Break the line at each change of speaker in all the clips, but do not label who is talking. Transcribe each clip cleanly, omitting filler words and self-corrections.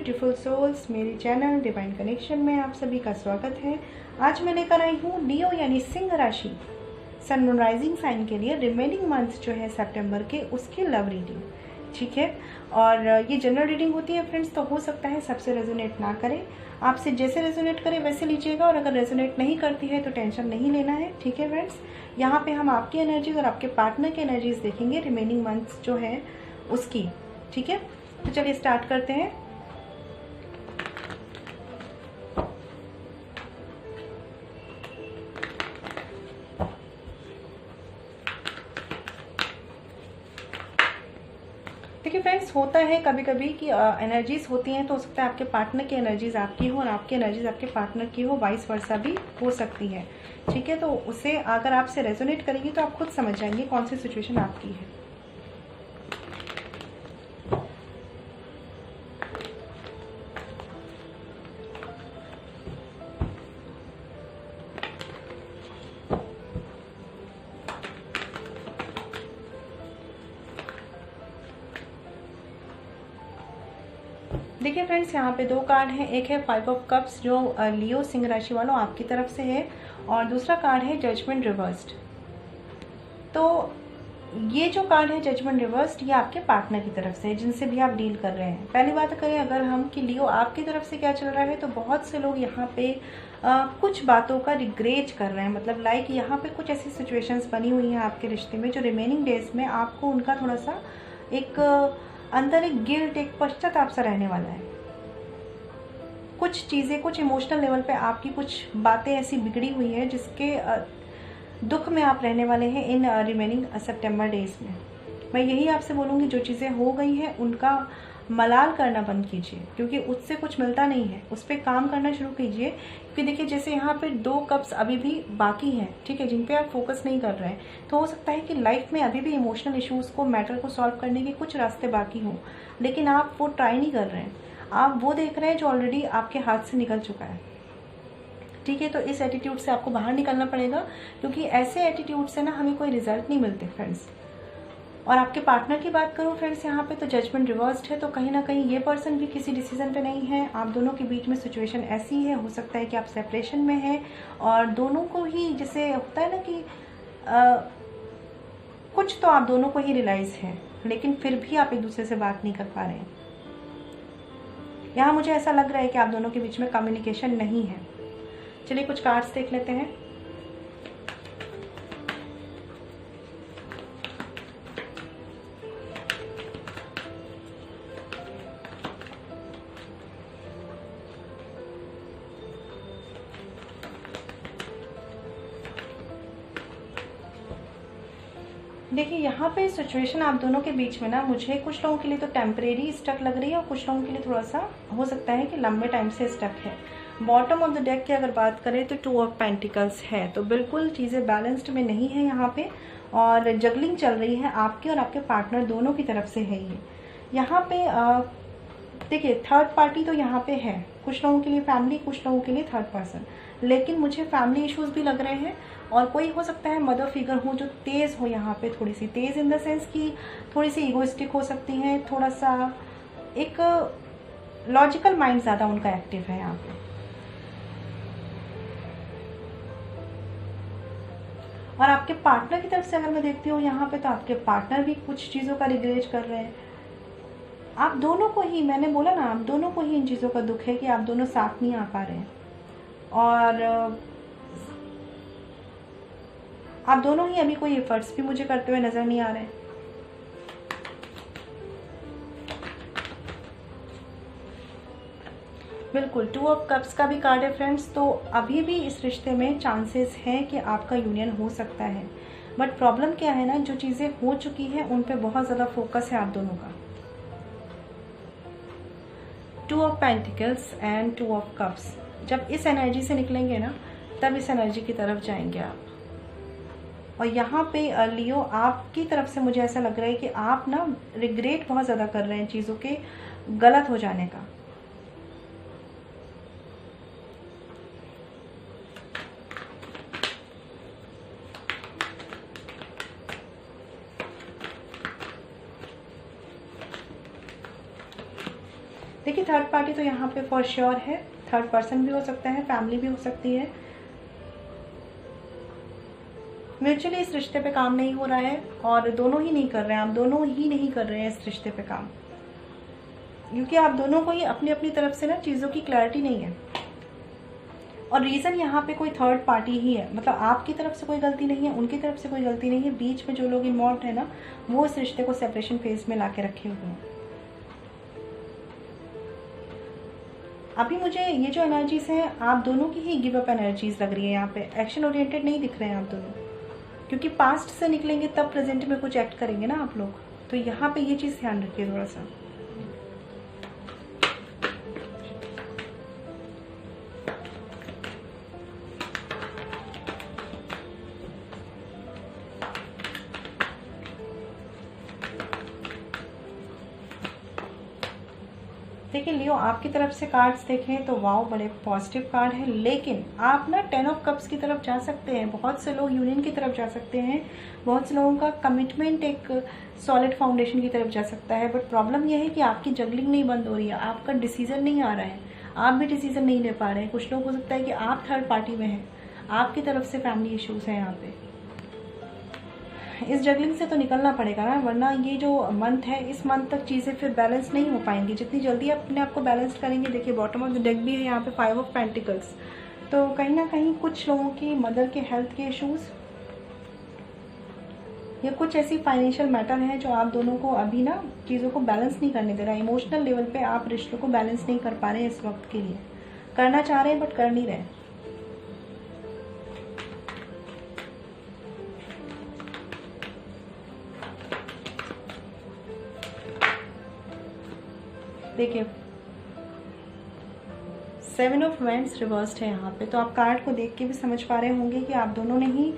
Beautiful souls, मेरे channel divine connection में आप सभी का स्वागत है। आज मैं लेकर आई हूँ लियो यानी सिंह राशि सन मून राइजिंग साइन के लिए रिमेनिंग मंथ जो है सितंबर के, उसकी लव रीडिंग। ठीक है, और ये जनरल रीडिंग होती है फ्रेंड्स, तो हो सकता है सबसे रेजोनेट ना करे। आपसे जैसे रेजोनेट करे वैसे लीजिएगा, और अगर रेजोनेट नहीं करती है तो टेंशन नहीं लेना है। ठीक है फ्रेंड्स, यहाँ पे हम आपकी एनर्जीज और आपके पार्टनर की एनर्जीज देखेंगे रिमेनिंग मंथ्स जो है उसकी। ठीक है, तो चलिए स्टार्ट करते हैं। देखिए फ्रेंड्स, होता है कभी कभी कि एनर्जीज होती हैं, तो हो सकता है आपके पार्टनर की एनर्जीज आपकी हो और आपकी एनर्जीज आपके पार्टनर की हो, वाइस वर्सा भी हो सकती है। ठीक है, तो उसे अगर आपसे रेजोनेट करेगी तो आप खुद समझ जाएंगे कौन सी सिचुएशन आपकी है। देखिए फ्रेंड्स, यहाँ पे दो कार्ड हैं। एक है 5 ऑफ कप्स जो लियो सिंह राशि वालों आपकी तरफ से है, और दूसरा कार्ड है जजमेंट रिवर्स्ड। तो ये जो कार्ड है जजमेंट रिवर्स्ड, ये आपके पार्टनर की तरफ से है, जिनसे भी आप डील कर रहे हैं। पहली बात करें अगर हम कि लियो आपकी तरफ से क्या चल रहा है, तो बहुत से लोग यहाँ पे कुछ बातों का रिग्रेट कर रहे हैं। मतलब लाइक यहाँ पे कुछ ऐसी सिचुएशंस बनी हुई हैं आपके रिश्ते में जो रिमेनिंग डेज में आपको उनका थोड़ा सा एक अंदर एक गिल्ट, एक पश्चाताप सा रहने वाला है। कुछ चीज़ें, कुछ इमोशनल लेवल पे आपकी कुछ बातें ऐसी बिगड़ी हुई है जिसके दुख में आप रहने वाले हैं इन रिमेनिंग सितंबर डेज में। मैं यही आपसे बोलूँगी, जो चीज़ें हो गई हैं उनका मलाल करना बंद कीजिए, क्योंकि उससे कुछ मिलता नहीं है। उस पर काम करना शुरू कीजिए, क्योंकि देखिए जैसे यहाँ पे 2 कप्स अभी भी बाकी हैं, ठीक है, जिन पे आप फोकस नहीं कर रहे हैं। तो हो सकता है कि लाइफ में अभी भी इमोशनल इश्यूज़ को, मैटर को सॉल्व करने के कुछ रास्ते बाकी हों, लेकिन आप वो ट्राई नहीं कर रहे हैं। आप वो देख रहे हैं जो ऑलरेडी आपके हाथ से निकल चुका है। ठीक है, तो इस एटीट्यूड से आपको बाहर निकलना पड़ेगा, क्योंकि ऐसे एटीट्यूड से ना हमें कोई रिजल्ट नहीं मिलते फ्रेंड्स। और आपके पार्टनर की बात करूं फ्रेंड्स, यहाँ पे तो जजमेंट रिवर्स्ड है, तो कहीं ना कहीं ये पर्सन भी किसी डिसीजन पे नहीं है। आप दोनों के बीच में सिचुएशन ऐसी है, हो सकता है कि आप सेपरेशन में हैं, और दोनों को ही, जैसे होता है ना कि कुछ तो आप दोनों को ही रियलाइज है, लेकिन फिर भी आप एक दूसरे से बात नहीं कर पा रहे हैं। यहाँ मुझे ऐसा लग रहा है कि आप दोनों के बीच में कम्युनिकेशन नहीं है। चलिए कुछ कार्ड्स देख लेते हैं। देखिए यहाँ पे सिचुएशन आप दोनों के बीच में ना, मुझे कुछ लोगों के लिए तो टेम्परेरी स्टक लग रही है, और कुछ लोगों के लिए थोड़ा सा हो सकता है कि लंबे टाइम से स्टक है। बॉटम ऑफ द डेक की अगर बात करें तो 2 ऑफ पेंटिकल्स है, तो बिल्कुल चीज़ें बैलेंस्ड में नहीं है यहाँ पे, और जगलिंग चल रही है आपकी और आपके पार्टनर दोनों की तरफ से है ये। यहाँ पे देखिए थर्ड पार्टी तो यहाँ पे है, कुछ लोगों के लिए फैमिली, कुछ लोगों के लिए थर्ड पर्सन, लेकिन मुझे फैमिली इश्यूज भी लग रहे हैं। और कोई हो सकता है मदर फिगर हो जो तेज़ हो, यहाँ पे थोड़ी सी तेज़ इन द सेंस कि थोड़ी सी इगोइस्टिक हो सकती हैं, थोड़ा सा एक लॉजिकल माइंड ज़्यादा उनका एक्टिव है यहाँ पे। और आपके पार्टनर की तरफ से अगर मैं देखती हूँ यहाँ पे, तो आपके पार्टनर भी कुछ चीज़ों का रिग्रेट कर रहे हैं। आप दोनों को ही, मैंने बोला ना, आप दोनों को ही इन चीज़ों का दुख है कि आप दोनों साथ नहीं आ पा रहे हैं, और आप दोनों ही अभी कोई एफर्ट्स भी मुझे करते हुए नजर नहीं आ रहे हैं। बिल्कुल 2 ऑफ कप्स का भी कार्ड है फ्रेंड्स, तो अभी भी इस रिश्ते में चांसेस हैं कि आपका यूनियन हो सकता है। बट प्रॉब्लम क्या है ना, जो चीज़ें हो चुकी हैं उन पे बहुत ज़्यादा फोकस है आप दोनों का। 2 of pentacles and 2 of cups, जब इस एनर्जी से निकलेंगे ना, तब इस एनर्जी की तरफ जाएंगे आप। और यहाँ पे लियो आपकी तरफ से मुझे ऐसा लग रहा है कि आप ना रिग्रेट बहुत ज़्यादा कर रहे हैं चीज़ों के गलत हो जाने का। देखिए थर्ड पार्टी तो यहाँ पे फॉर श्योर है, थर्ड पर्सन भी हो सकता है, फैमिली भी हो सकती है। म्यूचुअली इस रिश्ते पे काम नहीं हो रहा है और दोनों ही नहीं कर रहे हैं, आप दोनों ही नहीं कर रहे हैं इस रिश्ते पे काम, क्योंकि आप दोनों को ही अपनी अपनी तरफ से ना चीज़ों की क्लैरिटी नहीं है। और रीज़न यहाँ पे कोई थर्ड पार्टी ही है, मतलब आपकी तरफ से कोई गलती नहीं है, उनकी तरफ से कोई गलती नहीं है, बीच में जो लोग इन्वॉल्व है ना वो इस रिश्ते को सेपरेशन फेज में ला के रखे हुए हैं। अभी मुझे ये जो एनर्जीज हैं आप दोनों की ही गिव अप एनर्जीज लग रही है, यहाँ पे एक्शन ओरिएंटेड नहीं दिख रहे हैं आप दोनों, क्योंकि पास्ट से निकलेंगे तब प्रेजेंट में कुछ एक्ट करेंगे ना आप लोग, तो यहाँ पे ये चीज़ ध्यान रखिए थोड़ा सा। देखिए लियो, आपकी तरफ से कार्ड्स देखें तो वाओ बड़े पॉजिटिव कार्ड है, लेकिन आप ना 10 ऑफ कप्स की तरफ जा सकते हैं, बहुत से लोग यूनियन की तरफ जा सकते हैं, बहुत से लोगों का कमिटमेंट एक सॉलिड फाउंडेशन की तरफ जा सकता है। बट प्रॉब्लम यह है कि आपकी जगलिंग नहीं बंद हो रही है, आपका डिसीजन नहीं आ रहा है, आप भी डिसीजन नहीं ले पा रहे हैं। कुछ लोग हो सकता है कि आप थर्ड पार्टी में हैं, आपकी तरफ से फैमिली इश्यूज हैं यहाँ पे, इस जगलिंग से तो निकलना पड़ेगा ना, वरना ये जो मंथ है इस मंथ तक चीज़ें फिर बैलेंस नहीं हो पाएंगी। जितनी जल्दी आप अपने आप को बैलेंस करेंगे, देखिए बॉटम ऑफ द डेक भी है यहाँ पे 5 ऑफ पेंटिकल्स, तो कहीं ना कहीं कुछ लोगों की मदर के हेल्थ के इश्यूज या कुछ ऐसी फाइनेंशियल मैटर है जो आप दोनों को अभी ना चीज़ों को बैलेंस नहीं करने दे रहा है। इमोशनल लेवल पे आप रिश्तों को बैलेंस नहीं कर पा रहे हैं इस वक्त के लिए, करना चाह रहे हैं बट कर नहीं रहे। देखिए 7 ऑफ वैंड्स रिवर्स्ड है यहाँ पे, तो आप कार्ड को देख के भी समझ पा रहे होंगे कि आप दोनों ने ही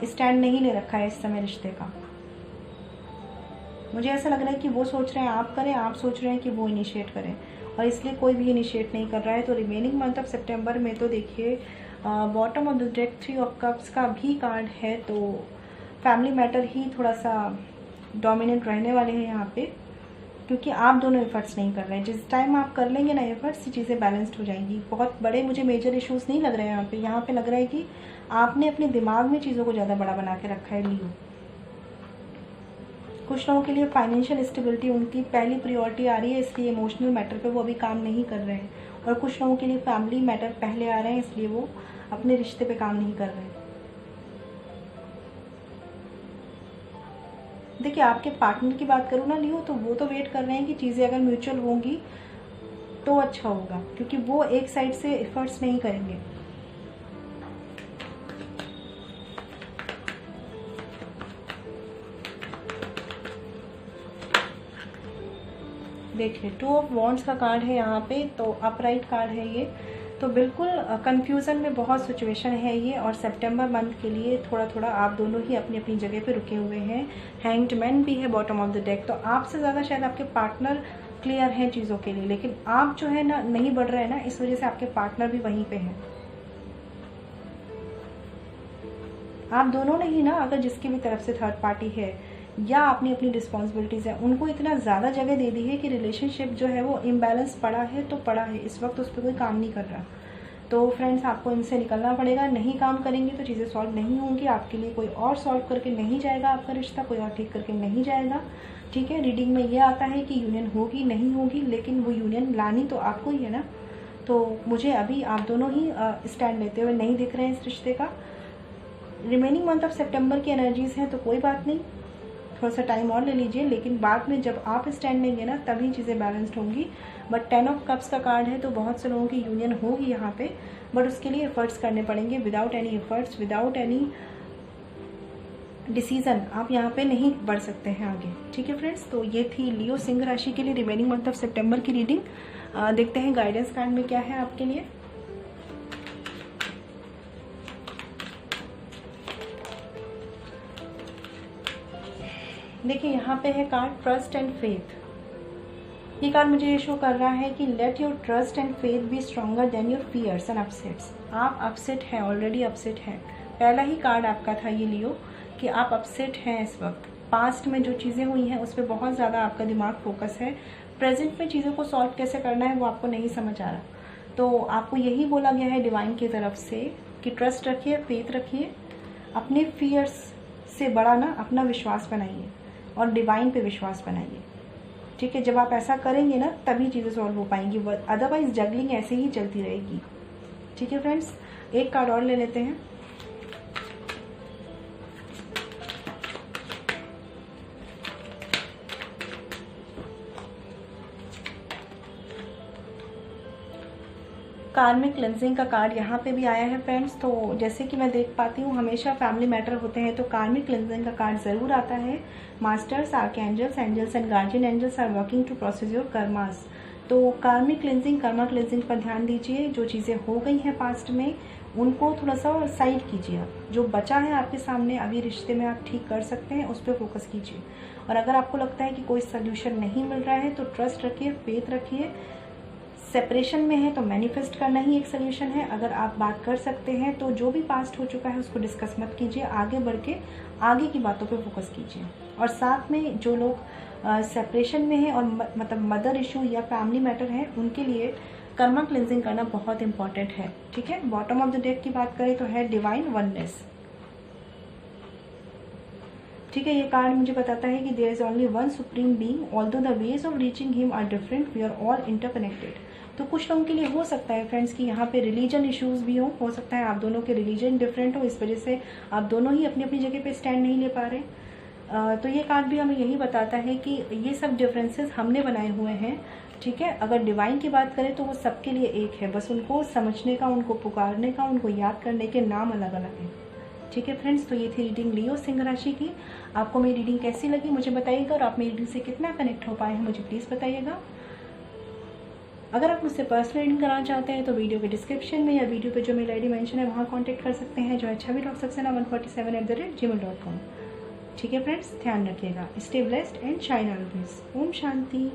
स्टैंड नहीं ले रखा है इस समय रिश्ते का। मुझे ऐसा लग रहा है कि वो सोच रहे हैं आप करें, आप सोच रहे हैं कि वो इनिशिएट करें, और इसलिए कोई भी इनिशिएट नहीं कर रहा है। तो रिमेनिंग मंथ ऑफ सितंबर में तो देखिए bottom of the deck 3 of cups का भी कार्ड है, तो फैमिली मैटर ही थोड़ा सा डोमिनेंट रहने वाले हैं यहाँ पे, क्योंकि आप दोनों एफर्ट्स नहीं कर रहे हैं। जिस टाइम आप कर लेंगे ना एफर्ट्स, चीज़ें बैलेंस्ड हो जाएंगी। बहुत बड़े मुझे मेजर इश्यूज नहीं लग रहे हैं यहाँ पे। यहाँ पे लग रहा है कि आपने अपने दिमाग में चीज़ों को ज़्यादा बड़ा बना के रखा है लियो। कुछ लोगों के लिए फाइनेंशियल स्टेबिलिटी उनकी पहली प्रायोरिटी आ रही है, इसलिए इमोशनल मैटर पे वो अभी काम नहीं कर रहे हैं, और कुछ लोगों के लिए फैमिली मैटर पहले आ रहे हैं, इसलिए वो अपने रिश्ते पे काम नहीं कर रहे हैं। देखिए आपके पार्टनर की बात करूँ ना लियो, तो वो तो वेट कर रहे हैं कि चीज़ें अगर म्यूचुअल होंगी तो अच्छा होगा, क्योंकि वो एक साइड से एफर्ट्स नहीं करेंगे। देखिए 2 ऑफ वॉन्ड्स का कार्ड है यहाँ पे, तो अपराइट कार्ड है ये, तो बिल्कुल कंफ्यूजन में बहुत सिचुएशन है ये, और सितंबर मंथ के लिए थोड़ा थोड़ा आप दोनों ही अपनी अपनी जगह पे रुके हुए हैं। हैंग्ड मैन भी है बॉटम ऑफ द डेक, तो आपसे ज़्यादा शायद आपके पार्टनर क्लियर हैं चीज़ों के लिए, लेकिन आप जो है ना नहीं बढ़ रहे हैं ना, इस वजह से आपके पार्टनर भी वहीं पे हैं। आप दोनों ने ही ना, अगर जिसकी भी तरफ से थर्ड पार्टी है या आपने अपनी रिस्पॉन्सिबिलिटीज़ है उनको इतना ज़्यादा जगह दे दी है कि रिलेशनशिप जो है वो इम्बैलेंस पड़ा है तो पड़ा है, इस वक्त उस पर कोई काम नहीं कर रहा। तो फ्रेंड्स आपको इनसे निकलना पड़ेगा, नहीं काम करेंगे तो चीज़ें सॉल्व नहीं होंगी आपके लिए। कोई और सॉल्व करके नहीं जाएगा आपका रिश्ता, कोई और ठीक करके नहीं जाएगा। ठीक है, रीडिंग में ये आता है कि यूनियन होगी नहीं होगी, लेकिन वो यूनियन लानी तो आपको ही है ना। तो मुझे अभी आप दोनों ही स्टैंड लेते हुए नहीं दिख रहे हैं इस रिश्ते का। रिमेनिंग मंथ ऑफ सितंबर की एनर्जीज हैं, तो कोई बात नहीं, थोड़ा सा टाइम और ले लीजिए, लेकिन बाद में जब आप स्टैंड लेंगे ना तभी चीज़ें बैलेंस्ड होंगी। बट 10 ऑफ कप्स का कार्ड है, तो बहुत से लोगों की यूनियन होगी यहाँ पे, बट उसके लिए एफर्ट्स करने पड़ेंगे। Without any efforts, without any decision आप यहाँ पे नहीं बढ़ सकते हैं आगे। ठीक है फ्रेंड्स, तो ये थी लियो सिंह राशि के लिए रिमेनिंग मंथ ऑफ सितंबर की रीडिंग। देखते हैं गाइडेंस कार्ड में क्या है आपके लिए। देखिए यहाँ पे है कार्ड ट्रस्ट एंड फेथ। ये कार्ड मुझे ये शो कर रहा है कि let your trust and faith be stronger than your fears and upsets. आप अपसेट हैं, ऑलरेडी अपसेट हैं। पहला ही कार्ड आपका था ये लियो कि आप अपसेट हैं इस वक्त। पास्ट में जो चीज़ें हुई हैं उस पर बहुत ज़्यादा आपका दिमाग फोकस है। प्रेजेंट में चीज़ों को सॉल्व कैसे करना है वो आपको नहीं समझ आ रहा, तो आपको यही बोला गया है डिवाइन की तरफ से कि ट्रस्ट रखिए, फेथ रखिए, अपने फियर्स से बड़ा ना अपना विश्वास बनाइए और डिवाइन पे विश्वास बनाइए। ठीक है, जब आप ऐसा करेंगे ना तभी चीज़ें सॉल्व हो पाएंगी, अदरवाइज जगलिंग ऐसे ही चलती रहेगी। ठीक है फ्रेंड्स, एक कार्ड और ले लेते हैं। कार्मिक क्लेंजिंग का कार्ड यहाँ पे भी आया है फ्रेंड्स। तो जैसे कि मैं देख पाती हूँ हमेशा फैमिली मैटर होते हैं तो कार्मिक क्लेंजिंग का कार्ड ज़रूर आता है। Masters, archangels, angels and guardian angels are working to process your karmas. तो कार्मिक क्लेंजिंग, कर्मा क्लेंजिंग पर ध्यान दीजिए। जो चीज़ें हो गई हैं पास्ट में उनको थोड़ा सा साइड कीजिए। आप जो बचा है आपके सामने अभी रिश्ते में आप ठीक कर सकते हैं, उस पर फोकस कीजिए। और अगर आपको लगता है कि कोई सोल्यूशन नहीं मिल रहा है तो ट्रस्ट रखिए, फेथ रखिए। सेपरेशन में है तो मैनिफेस्ट करना ही एक सोल्यूशन है। अगर आप बात कर सकते हैं तो जो भी पास्ट हो चुका है उसको डिस्कस मत कीजिए, आगे बढ़ के आगे की बातों पे फोकस कीजिए। और साथ में जो लोग सेपरेशन में है और मतलब मदर इशू या फैमिली मैटर है उनके लिए कर्मा क्लेंजिंग करना बहुत इंपॉर्टेंट है। ठीक है, बॉटम ऑफ द डेक की बात करें तो है डिवाइन वननेस। ठीक है, ये कार्ड मुझे बताता है कि there is only one supreme being, although the ways of reaching him are different, we are all interconnected. तो कुछ लोगों के लिए हो सकता है फ्रेंड्स कि यहाँ पे रिलीजन इश्यूज भी हो सकता है आप दोनों के रिलीजन डिफरेंट हो, इस वजह से आप दोनों ही अपनी अपनी जगह पे स्टैंड नहीं ले पा रहे। तो ये कार्ड भी हमें यही बताता है कि ये सब डिफरेंसेस हमने बनाए हुए हैं। ठीक है, अगर डिवाइन की बात करें तो वो सबके लिए एक है, बस उनको समझने का, उनको पुकारने का, उनको याद करने के नाम अलग अलग हैं। ठीक है फ्रेंड्स, तो ये थी रीडिंग लियो सिंह राशि की। आपको मेरी रीडिंग कैसी लगी मुझे बताइएगा, और आप मेरी रीडिंग से कितना कनेक्ट हो पाए हैं मुझे प्लीज़ बताइएगा। अगर आप मुझसे पर्सनल रीडिंग कराना चाहते हैं तो वीडियो के डिस्क्रिप्शन में या वीडियो पे जो मेल आईडी मेंशन है वहाँ कॉन्टैक्ट कर सकते हैं, जो है chavi.saxena147@gmail.com। ठीक है फ्रेंड्स, ध्यान रखिएगा, stay blessed and shine always. Om Shanti.